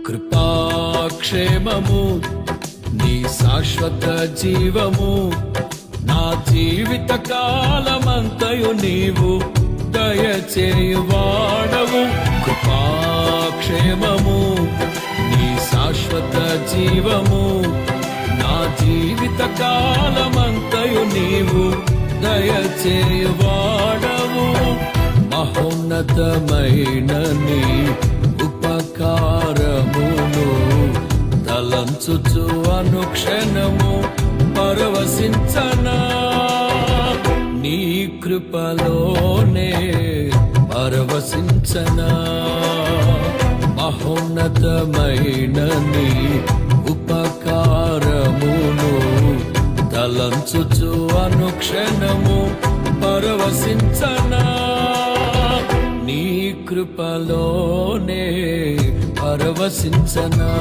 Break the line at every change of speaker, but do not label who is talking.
కృపాక్షేమము నీ శాశ్వత జీవము నా జీవిత కాలమంతయు నీవు దయచేయువాడవు. కృపాక్షేమము నీ శాశ్వత జీవము నా జీవిత కాలమంతయు నీవు దయచేయువాడవు. మహోన్నతమైన నీ ఉపకారమును తలంచుచు అనుక్షణము పరవశించనా, నీ కృపలోనే పరవశించనా. మహోన్నతమైన నీ ఉపకారమును తలంచుచు అనుక్షణము పరవశించనా, నీ కృపలోనే పరవశించనా.